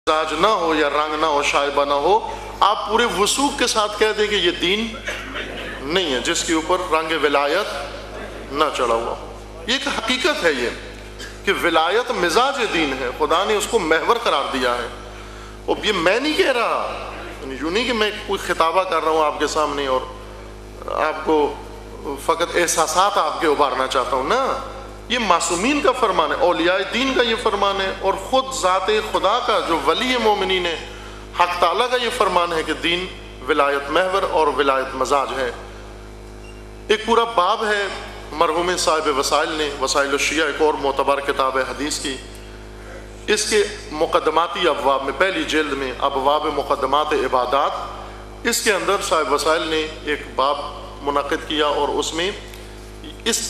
مزاج نہ ہو یا رنگ نہ ہو، شائبہ نہ ہو، آپ پورے وثوق کے ساتھ کہہ دیں کہ یہ دین نہیں ہے جس کے اوپر رنگ ولایت نہ چڑھا ہوا۔ یہ ایک حقیقت ہے یہ کہ ولایت مزاج دین ہے، خدا نے اس کو محور قرار دیا ہے۔ اور یہ میں نہیں کہہ رہا، یوں نہیں کہ میں کوئی خطابہ کر رہا ہوں آپ کے سامنے اور آپ کو فقط احساسات آپ کے ابھارنا چاہتا ہوں، نا، یہ معصومین کا فرمان ہے، اولیاء دین کا یہ فرمان ہے، اور خود ذات خدا کا جو ولی مومنین ہے حق تعالیٰ کا یہ فرمان ہے کہ دین ولایت محور اور ولایت مزاج ہے۔ ایک پورا باب ہے مرحوم صاحب وسائل نے، وسائل الشیعہ ایک اور معتبر کتاب ہے حدیث کی، اس کے مقدماتی ابواب میں، پہلی جلد میں ابواب مقدمات عبادات، اس کے اندر صاحب وسائل نے ایک باب منعقد کیا اور اس میں اس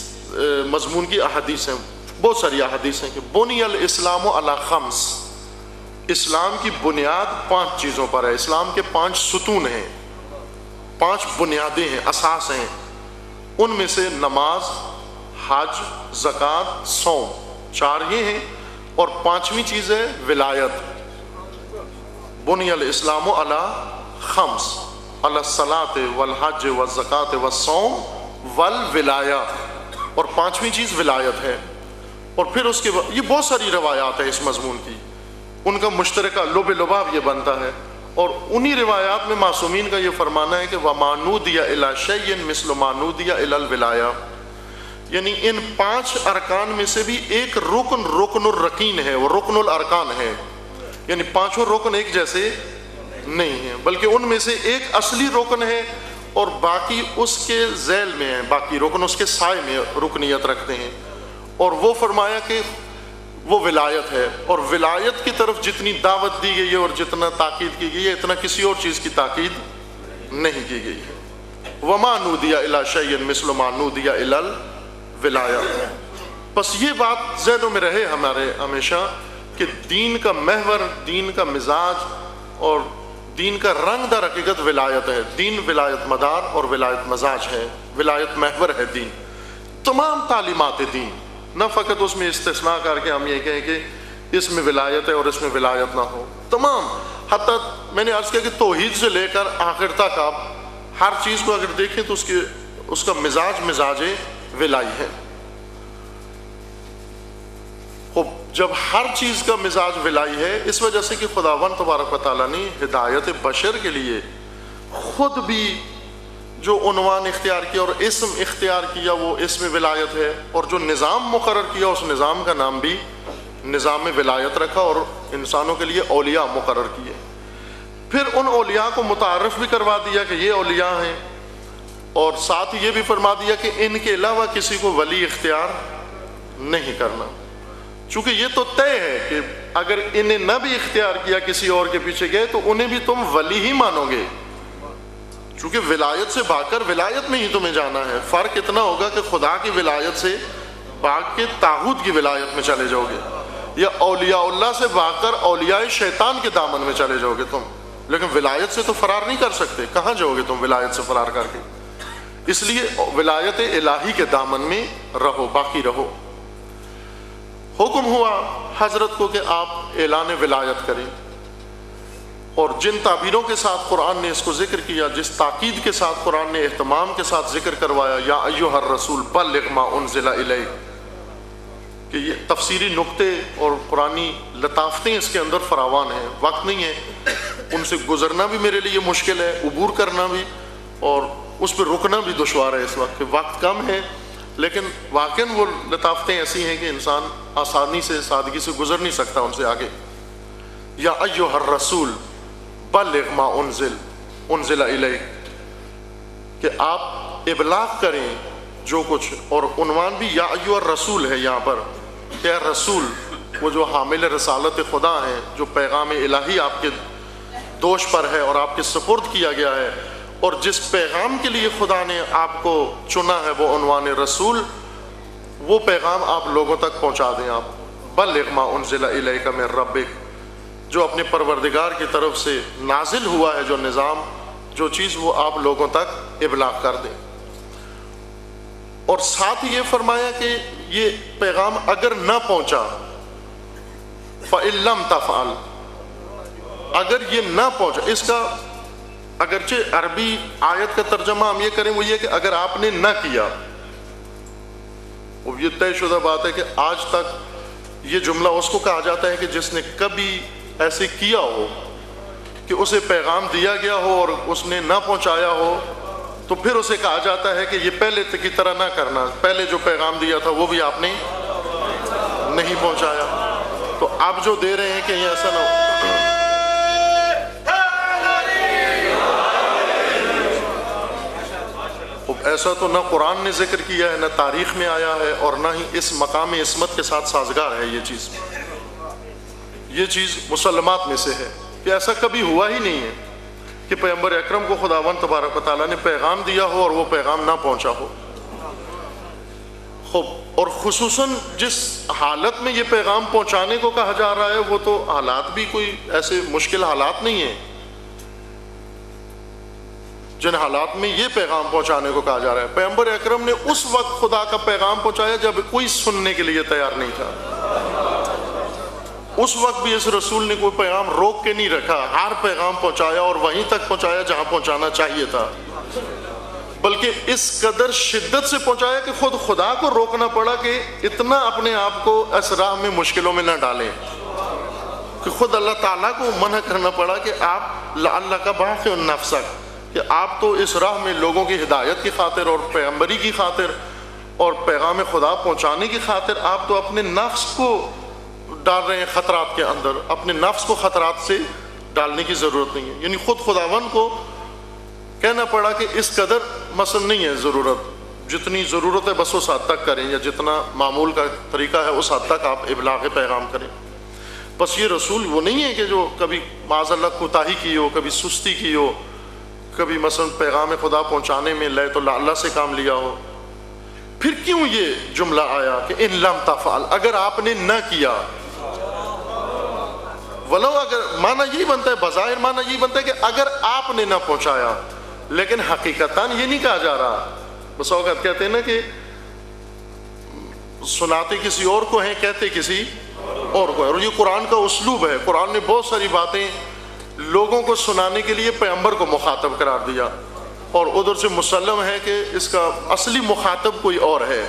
مضمون کی احادیث ہیں، بہت ساری احادیث ہیں کہ بنی الاسلام علی خمس، اسلام کی بنیاد 5 چیزوں پر ہے، اسلام کے 5 ستون ہیں، 5 بنیادیں ہیں، اساس ہیں، ان میں سے نماز، حج، زکوٰۃ، صوم، 4 یہ ہیں، اور 5ویں چیز ہے ولایت۔ بنی الاسلام علی خمس، علی الصلاۃ والحج والزکوٰۃ والصوم والولایہ، اور 5ویں چیز ولایت ہے۔ اور پھر اس کے بعد یہ بہت ساری روایات ہیں اس مضمون کی، ان کا مشترکہ لب لباب یہ بنتا ہے، اور انہی روایات میں معصومین کا یہ فرمانا ہے کہ وَمَا نُودِيَ إِلَىٰ شَيْءٍ مِثْلُ مَا نُودِيَ إِلَى الْوِلَایَةِ، یعنی ان 5 ارکان میں سے بھی ایک رکن الرکین ہے، وہ رکن الارکان ہے، یعنی 5 رکن ایک جیسے نہیں ہیں، بلکہ ان میں سے ایک اصلی رکن ہے اور باقی اس کے ذیل میں ہیں، باقی رکن اس کے سائے میں رکنیت رکھتے ہیں۔ اور وہ فرمایا کہ وہ ولایت ہے، اور ولایت کی طرف جتنی دعوت دی گئی ہے اور جتنا تاکید کی گئی ہے اتنا کسی اور چیز کی تاکید نہیں کی گئی ہے۔ وَمَا نُودِيَ إِلَىٰ شَيْءٍ مِثْلُ مَا نُودِيَ إِلَى الْوِلَایَةِ۔ بس یہ بات ذہنوں میں رہے ہمارے ہمیشہ کہ دین کا محور، دین کا مزاج اور دین کا رنگ در حقیقت ولایت ہے۔ دین ولایت مدار اور ولایت مزاج ہے، ولایت محور ہے دین۔ تمام تعلیمات دین، نہ فقط اس میں استثناء کر کے ہم یہ کہیں کہ اس میں ولایت ہے اور اس میں ولایت نہ ہو، تمام، حتیٰ میں نے عرض کیا کہ توحید سے لے کر آخر تک آپ ہر چیز کو اگر دیکھیں تو اس کا مزاج ولائی ہے۔ خب جب ہر چیز کا مزاج ولائی ہے، اس وجہ سے کہ خداوند تبارک و تعالیٰ نے ہدایت بشر کے لیے خود بھی جو عنوان اختیار کیا اور اسم اختیار کیا وہ اسم ولایت ہے، اور جو نظام مقرر کیا اس نظام کا نام بھی نظام ولایت رکھا، اور انسانوں کے لیے اولیاء مقرر کیے۔ پھر ان اولیاء کو متعارف بھی کروا دیا کہ یہ اولیاء ہیں، اور ساتھ یہ بھی فرما دیا کہ ان کے علاوہ کسی کو ولی اختیار نہیں کرنا، چونکہ یہ تو طے ہے کہ اگر انہیں نہ بھی اختیار کیا کسی اور کے پیچھے گئے تو انہیں بھی تم ولی ہی مانو گے، چونکہ ولایت سے بھاگ کر ولایت میں ہی تمہیں جانا ہے۔ فرق اتنا ہوگا کہ خدا کی ولایت سے بھاگ کے طاغوت کی ولایت میں چلے جاؤ گے، یا اولیاء اللہ سے بھاگ کر اولیاء شیطان کے دامن میں چلے جاؤ گے تم، لیکن ولایت سے تو فرار نہیں کر سکتے۔ کہاں جاؤ گے تم ولایت سے فرار کر کے؟ اس لیے ولایت الہی کے دامن میں رہو، باقی رہو۔ حکم ہوا حضرت کو کہ آپ اعلان ولایت کریں، اور جن تعبیروں کے ساتھ قرآن نے اس کو ذکر کیا، جس تاکید کے ساتھ قرآن نے اہتمام کے ساتھ ذکر کروایا، یا ایھا الرسول بلغ ما انزل الیک، کہ یہ تفسیری نقطے اور قرآنی لطافتیں اس کے اندر فراوان ہیں، وقت نہیں ہے، ان سے گزرنا بھی میرے لیے مشکل ہے، عبور کرنا بھی، اور اس پہ رکنا بھی دشوار ہے اس وقت کہ وقت کم ہے، لیکن واقعاً وہ لطافتیں ایسی ہیں کہ انسان آسانی سے، سادگی سے گزر نہیں سکتا ان سے آگے۔ یا ایھا الرسول بلغ ما انزل الیک، کہ آپ ابلاغ کریں جو کچھ، اور عنوان بھی یا ایھا الرسول ہے یہاں پر، کہ رسول وہ جو حامل رسالت خدا ہیں، جو پیغام الہی آپ کے دوش پر ہے اور آپ کے سپرد کیا گیا ہے، اور جس پیغام کے لیے خدا نے آپ کو چنا ہے وہ عنوان رسول، وہ پیغام آپ لوگوں تک پہنچا دیں۔ آپ بلغ ما انزل الیک من ربک، جو اپنے پروردگار کی طرف سے نازل ہوا ہے جو نظام، جو چیز، وہ آپ لوگوں تک ابلاغ کر دیں۔ اور ساتھ یہ فرمایا کہ یہ پیغام اگر نہ پہنچا فَإِن لَمْ تَفْعَلْ، اگر یہ نہ پہنچا، اس کا اگرچہ عربی آیت کا ترجمہ ہم یہ کریں وہ یہ کہ اگر آپ نے نہ کیا، وہ یہ طے شدہ بات ہے کہ آج تک یہ جملہ اس کو کہا جاتا ہے کہ جس نے کبھی ایسے کیا ہو کہ اسے پیغام دیا گیا ہو اور اس نے نہ پہنچایا ہو، تو پھر اسے کہا جاتا ہے کہ یہ پہلے کی طرح نہ کرنا، پہلے جو پیغام دیا تھا وہ بھی آپ نے نہیں پہنچایا۔ تو آپ جو دے رہے ہیں کہ یہ ایسا نہ ہو۔ ایسا تو نہ قرآن نے ذکر کیا ہے، نہ تاریخ میں آیا ہے، اور نہ ہی اس مقام عصمت کے ساتھ سازگار ہے یہ چیز مسلمات میں سے ہے کہ ایسا کبھی ہوا ہی نہیں ہے کہ پیغمبر اکرم کو خداوند تبارک و تعالیٰ نے پیغام دیا ہو اور وہ پیغام نہ پہنچا ہو۔ اور خصوصاً جس حالت میں یہ پیغام پہنچانے کو کہا جا رہا ہے وہ تو حالات بھی کوئی ایسے مشکل حالات نہیں ہیں جن حالات میں یہ پیغام پہنچانے کو کہا جا رہا ہے۔ پیغمبر اکرم نے اس وقت خدا کا پیغام پہنچایا جب کوئی سننے کے لیے تیار نہیں تھا۔ اس وقت بھی اس رسول نے کوئی پیغام روک کے نہیں رکھا، ہر پیغام پہنچایا اور وہیں تک پہنچایا جہاں پہنچانا چاہیے تھا، بلکہ اس قدر شدت سے پہنچایا کہ خود خدا کو روکنا پڑا کہ اتنا اپنے آپ کو اس راہ میں مشکلوں میں نہ ڈالیں، کہ خود اللہ تعالیٰ کو منع کرنا پڑا کہ آپ لعلک باخع نفسک، کہ آپ تو اس راہ میں لوگوں کی ہدایت کی خاطر اور پیغمبری کی خاطر اور پیغام خدا پہنچانے کی خاطر آپ تو اپنے نفس کو ڈال رہے ہیں خطرات کے اندر، اپنے نفس کو خطرات سے ڈالنے کی ضرورت نہیں ہے۔ یعنی خود خداوند کو کہنا پڑا کہ اس قدر مثلا نہیں ہے ضرورت، جتنی ضرورت ہے بس اس حد تک کریں، یا جتنا معمول کا طریقہ ہے اس حد تک آپ ابلاغ پیغام کریں۔ بس یہ رسول وہ نہیں ہے کہ جو کبھی معاذ اللہ کوتاہی کی ہو، کبھی سستی کی ہو، کبھی مثلا پیغام خدا پہنچانے میں لے تو اللہ سے کام لیا ہو۔ پھر کیوں یہ جملہ آیا کہ ان لم تفعل، اگر آپ نے نہ کیا، ولو، اگر معنی یہی بنتا ہے، بظاہر معنی یہی بنتا ہے کہ اگر آپ نے نہ پہنچایا، لیکن حقیقتاً یہ نہیں کہا جا رہا۔ بس اوقات کہتے ہیں نا کہ سناتے کسی اور کو ہیں، کہتے کسی اور کو ہے، اور یہ قرآن کا اسلوب ہے۔ قرآن نے بہت ساری باتیں لوگوں کو سنانے کے لیے پیغمبر کو مخاطب قرار دیا، اور ادھر سے مسلم ہے کہ اس کا اصلی مخاطب کوئی اور ہے،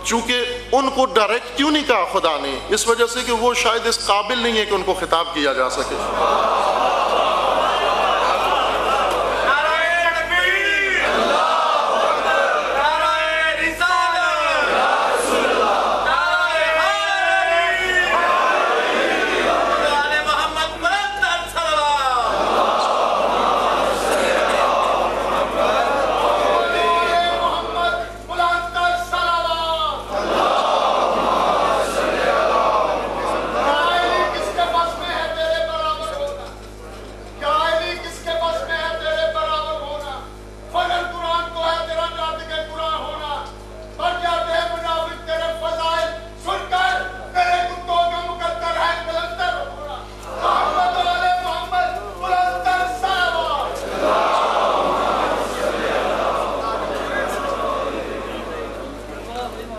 چونکہ ان کو ڈائریکٹ کیوں نہیں کہا خدا نے؟ اس وجہ سے کہ وہ شاید اس قابل نہیں ہے کہ ان کو خطاب کیا جا سکے۔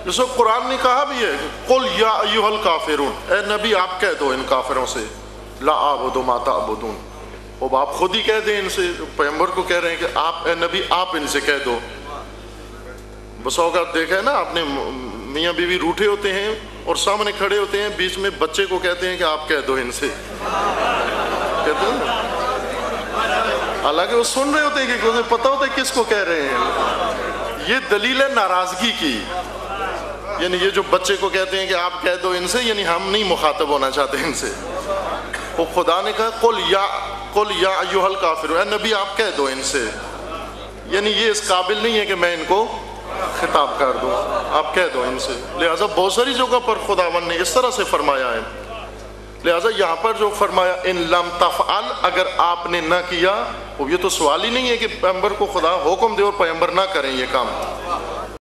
جسے قرآن نے کہا بھی ہے قل یا ایھا الکافرون، اے نبی آپ کہہ دو ان کافروں سے لا اعبد ما تعبدون، اب آپ خود ہی کہہ دیں ان سے، پیغمبر کو کہہ رہے ہیں کہ آپ اے نبی آپ ان سے کہہ دو۔ بس اوقات دیکھا ہے نا آپ نے، میاں بیوی روٹھے ہوتے ہیں اور سامنے کھڑے ہوتے ہیں، بیچ میں بچے کو کہتے ہیں کہ آپ کہہ دو ان سے، کہتے ہیں نا، حالانکہ وہ سن رہے ہوتے ہیں کہ انہیں پتہ ہوتا ہے کس کو کہہ رہے ہیں۔ یہ دلیل ہے ناراضگی کی، یعنی یہ جو بچے کو کہتے ہیں کہ آپ کہہ دو ان سے، یعنی ہم نہیں مخاطب ہونا چاہتے ان سے۔ وہ خدا نے کہا قل یا ایھا الکافرون، اے نبی آپ کہہ دو ان سے، یعنی یہ اس قابل نہیں ہے کہ میں ان کو خطاب کر دوں، آپ کہہ دو ان سے۔ لہٰذا بہت ساری جگہ پر خداوند نے اس طرح سے فرمایا ہے، لہٰذا یہاں پر جو فرمایا ان لم تفعل، اگر آپ نے نہ کیا، یہ تو سوال ہی نہیں ہے کہ پیغمبر کو خدا حکم دے اور پیغمبر نہ کریں یہ کام۔